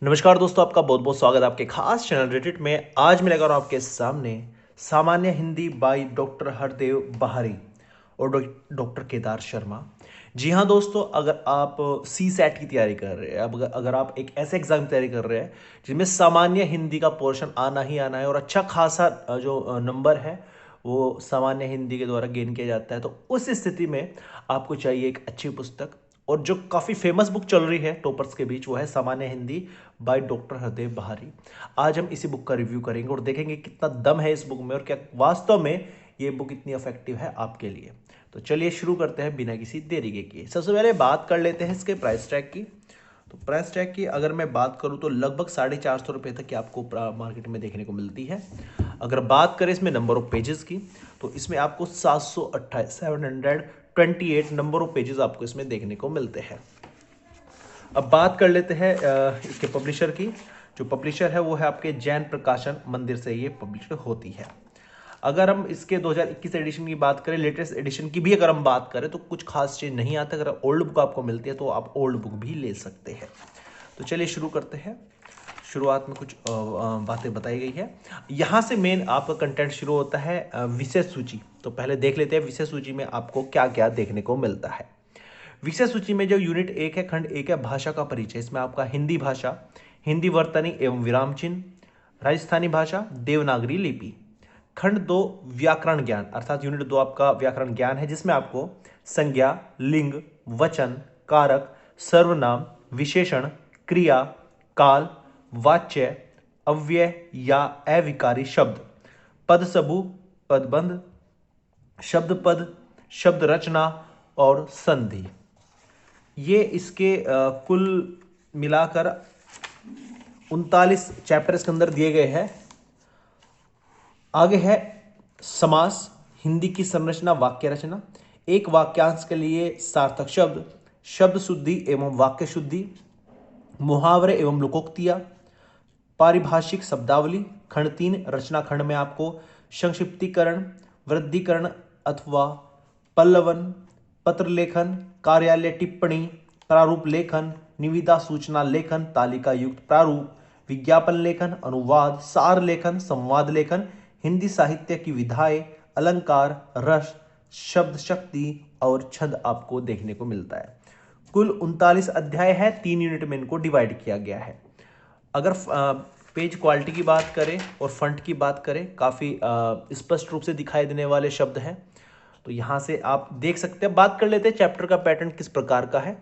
नमस्कार दोस्तों, आपका बहुत बहुत स्वागत है आपके खास चैनल रेडिट में। आज मैं लेकर आ रहा हूं आपके सामने सामान्य हिंदी बाय डॉक्टर हरदेव बहारी और डॉक्टर केदार शर्मा। जी हाँ दोस्तों, अगर आप सी सेट की तैयारी कर रहे हैं, अब अगर आप एक ऐसे एग्जाम की तैयारी कर रहे हैं जिसमें सामान्य हिंदी का पोर्शन आना ही आना है और अच्छा खासा जो नंबर है वो सामान्य हिंदी के द्वारा गेन किया जाता है, तो उस स्थिति में आपको चाहिए एक अच्छी पुस्तक। और जो काफ़ी फेमस बुक चल रही है टॉपर्स के बीच, वो है सामान्य हिंदी बाय डॉक्टर हरदेव बहारी। आज हम इसी बुक का रिव्यू करेंगे और देखेंगे कितना दम है इस बुक में और क्या वास्तव में ये बुक इतनी इफेक्टिव है आपके लिए। तो चलिए शुरू करते हैं बिना किसी देरी के किए। सबसे पहले बात कर लेते हैं इसके प्राइस टैग की। तो प्राइस टैग की अगर मैं बात करूं तो लगभग 450 रुपये तक की आपको मार्केट में देखने को मिलती है। अगर बात करें इसमें नंबर ऑफ पेजेस की, तो इसमें आपको 728 नंबर ऑफ पेजेस आपको इसमें देखने को मिलते हैं। अब बात कर लेते हैं इसके पब्लिशर की। जो पब्लिशर है वो है आपके जैन प्रकाशन मंदिर से ये पब्लिश होती है। अगर हम इसके 2021 एडिशन की बात करें, लेटेस्ट एडिशन की भी अगर हम बात करें, तो कुछ खास चेंज नहीं आता। अगर ओल्ड बुक आपको मिलती है तो आप ओल्ड बुक भी ले सकते हैं। तो चलिए शुरू करते हैं। शुरुआत में कुछ बातें बताई गई है। यहाँ से मेन आपका कंटेंट शुरू होता है विषय सूची। तो पहले देख लेते हैं विषय सूची में आपको क्या क्या देखने को मिलता है। विषय सूची में जो यूनिट 1 है, खंड 1 है भाषा का परिचय। इसमें आपका हिंदी भाषा, हिंदी वर्तनी एवं विराम चिन्ह, राजस्थानी भाषा, देवनागरी लिपि। खंड 2 व्याकरण ज्ञान, अर्थात यूनिट 2 आपका व्याकरण ज्ञान है, जिसमें आपको संज्ञा, लिंग, वचन, कारक, सर्वनाम, विशेषण, क्रिया, काल, वाच्य, अव्यय या अविकारी शब्द, पद समूह, पदबंध, शब्द पद, शब्द रचना और संधि, ये इसके कुल मिलाकर 39 चैप्टर्स के अंदर दिए गए हैं। आगे है समास, हिंदी की संरचना, वाक्य रचना, एक वाक्यांश के लिए सार्थक शब्द, शब्द शुद्धि एवं वाक्य शुद्धि, मुहावरे एवं लोकोक्तियां, पारिभाषिक शब्दावली। खंड 3 रचना खंड में आपको संक्षिप्तीकरण, वृद्धिकरण अथवा पल्लवन, पत्र लेखन, कार्यालय टिप्पणी, प्रारूप लेखन, निविदा सूचना लेखन, तालिका युक्त प्रारूप, विज्ञापन लेखन, अनुवाद, सार लेखन, संवाद लेखन, हिंदी साहित्य की विधाएं, अलंकार, रस, शब्द शक्ति और छंद आपको देखने को मिलता है। कुल 39 अध्याय है, 3 यूनिट में इनको डिवाइड किया गया है। अगर पेज क्वालिटी की बात करें और फंट की बात करें, काफ़ी स्पष्ट रूप से दिखाई देने वाले शब्द हैं। तो यहाँ से आप देख सकते हैं। बात कर लेते हैं चैप्टर का पैटर्न किस प्रकार का है।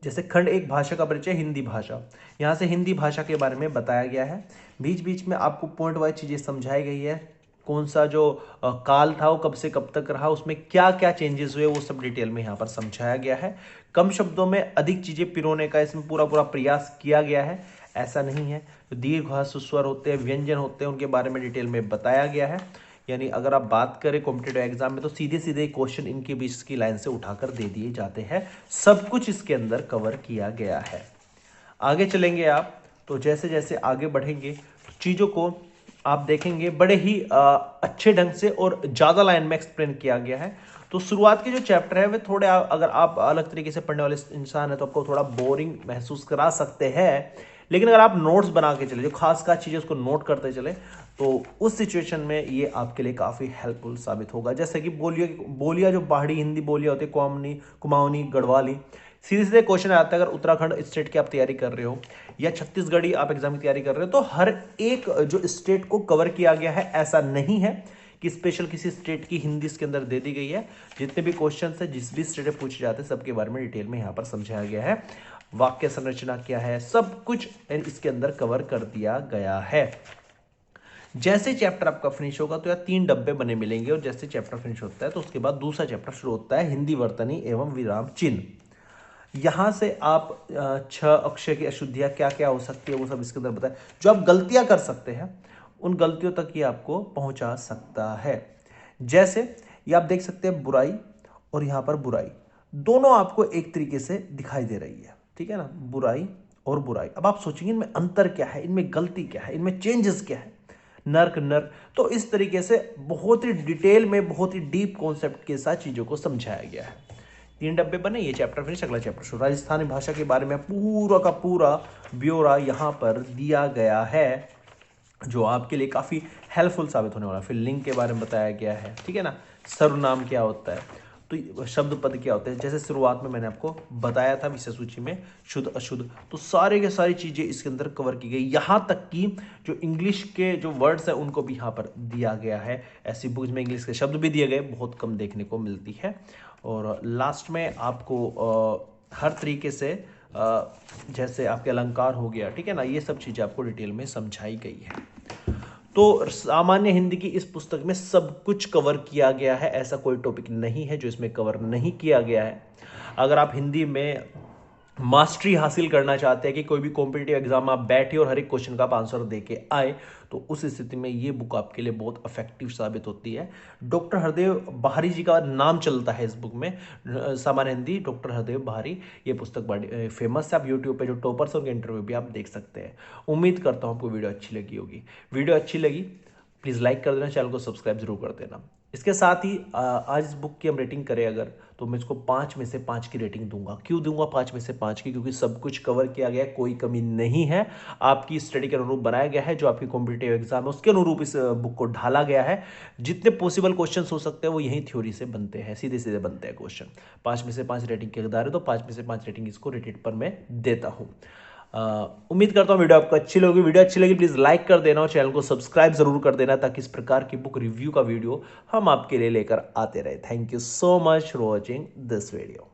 जैसे खंड 1 भाषा का परिचय, हिंदी भाषा, यहाँ से हिंदी भाषा के बारे में बताया गया है। बीच बीच में आपको पॉइंट वाइज चीज़ें समझाई गई है। कौन सा जो काल था वो कब से कब तक रहा, उसमें क्या क्या चेंजेस हुए, वो सब डिटेल में यहाँ पर समझाया गया है। कम शब्दों में अधिक चीज़ें पिरोने का इसमें पूरा पूरा प्रयास किया गया है। ऐसा नहीं है। जो दीर्घ ह्रस्व स्वर होते हैं, व्यंजन होते हैं, उनके बारे में डिटेल में बताया गया है। यानी अगर आप बात करें कॉम्पिटेटिव एग्जाम में, तो सीधे सीधे क्वेश्चन इनके बीच की लाइन से उठाकर दे दिए जाते हैं। सब कुछ इसके अंदर कवर किया गया है। आगे चलेंगे आप, तो जैसे जैसे आगे बढ़ेंगे तो चीज़ों को आप देखेंगे बड़े ही अच्छे ढंग से और ज़्यादा लाइन में एक्सप्लेन किया गया है। तो शुरुआत के जो चैप्टर है वे थोड़े, अगर आप अलग तरीके से पढ़ने वाले इंसान है तो आपको थोड़ा बोरिंग महसूस करा सकते हैं। लेकिन अगर आप नोट्स बना के चले, जो खास खास चीज़ें उसको नोट करते चले, तो उस सिचुएशन में ये आपके लिए काफ़ी हेल्पफुल साबित होगा। जैसे कि बोलियाँ जो पहाड़ी हिंदी बोलियाँ होती है, कुमाऊनी, कुमाऊनी, गढ़वाली, सीधे सीधे क्वेश्चन आता है। अगर उत्तराखंड स्टेट की आप तैयारी कर रहे हो या छत्तीसगढ़ी आप एग्जाम की तैयारी कर रहे हो, तो हर एक जो स्टेट को कवर किया गया है। ऐसा नहीं है कि स्पेशल किसी स्टेट की हिंदी इसके अंदर दे दी गई है। जितने भी क्वेश्चन है जिस भी स्टेट में पूछे जाते हैं, सबके बारे में डिटेल में यहाँ पर समझाया गया है। वाक्य संरचना क्या है, सब कुछ इसके अंदर कवर कर दिया गया है। जैसे चैप्टर आपका फिनिश होगा तो यहाँ 3 डब्बे बने मिलेंगे, और जैसे चैप्टर फिनिश होता है तो उसके बाद दूसरा चैप्टर शुरू होता है, हिंदी वर्तनी एवं विराम चिन्ह। यहाँ से आप 6 अक्षर की अशुद्धियाँ क्या क्या हो सकती है वो सब इसके अंदर बताए। जो आप गलतियाँ कर सकते हैं उन गलतियों तक ये आपको पहुँचा सकता है। जैसे ये आप देख सकते हैं बुराई और यहाँ पर बुराई, दोनों आपको एक तरीके से दिखाई दे रही है, ठीक है ना, बुराई और बुराई। अब आप सोचेंगे इनमें अंतर क्या है, इनमें गलती क्या है, इनमें चेंजेस क्या है, नर्क नर्क। तो इस तरीके से बहुत ही डिटेल में, बहुत ही डीप कॉन्सेप्ट के साथ चीज़ों को समझाया गया है। 3 डब्बे बने, ये चैप्टर फिनिश, अगला चैप्टर शुरू। राजस्थानी भाषा के बारे में पूरा का पूरा ब्यौरा यहाँ पर दिया गया है, जो आपके लिए काफ़ी हेल्पफुल साबित होने वाला है। फिर लिंग के बारे में बताया गया है, ठीक है ना, सर्वनाम क्या होता है, तो शब्द पद क्या होते हैं, जैसे शुरुआत में मैंने आपको बताया था विषय सूची में शुद्ध अशुद्ध, तो सारे के सारी चीज़ें इसके अंदर कवर की गई, यहाँ तक कि जो इंग्लिश के जो वर्ड्स है उनको भी यहाँ पर दिया गया है। ऐसी बुक्स में इंग्लिश के शब्द भी दिए गए, बहुत कम देखने को मिलती है। और लास्ट में आपको हर तरीके से जैसे आपके अलंकार हो गया, ठीक है ना, ये सब चीज़ें आपको डिटेल में समझाई गई है। तो सामान्य हिंदी की इस पुस्तक में सब कुछ कवर किया गया है, ऐसा कोई टॉपिक नहीं है जो इसमें कवर नहीं किया गया है। अगर आप हिंदी में मास्टरी हासिल करना चाहते हैं कि कोई भी कॉम्पिटिटिव एग्जाम आप बैठे और हर एक क्वेश्चन का आप आंसर दे के आए, तो उस स्थिति में ये बुक आपके लिए बहुत इफेक्टिव साबित होती है। डॉक्टर हरदेव बाहरी जी का नाम चलता है इस बुक में, सामान्य हिंदी डॉक्टर हरदेव बाहरी, ये पुस्तक बड़ी फेमस है। आप यूट्यूब पे जो टॉपर्स उनके इंटरव्यू भी आप देख सकते हैं। उम्मीद करता हूँ आपको वीडियो अच्छी लगी होगी। वीडियो अच्छी लगी प्लीज़ लाइक कर देना, चैनल को सब्सक्राइब जरूर कर देना। इसके साथ ही आज इस बुक की हम रेटिंग करें अगर, तो मैं इसको 5 में से 5 की रेटिंग दूंगा। क्यों दूंगा 5 में से 5 की? क्योंकि सब कुछ कवर किया गया है, कोई कमी नहीं है, आपकी स्टडी के अनुरूप बनाया गया है, जो आपकी कॉम्पिटिटिव एग्जाम है उसके अनुरूप इस बुक को ढाला गया है। जितने पॉसिबल क्वेश्चन हो सकते हैं वो यही थ्योरी से बनते हैं, सीधे सीधे बनते हैं क्वेश्चन। 5 में से 5 रेटिंग के हकदार है, तो 5 में से 5 रेटिंग इसको रेटेड पर मैं देता हूँ। उम्मीद करता हूँ वीडियो आपको अच्छी लगी। वीडियो अच्छी लगी प्लीज़ लाइक कर देना और चैनल को सब्सक्राइब जरूर कर देना, ताकि इस प्रकार की बुक रिव्यू का वीडियो हम आपके लिए लेकर आते रहे। Thank you so much for watching this video.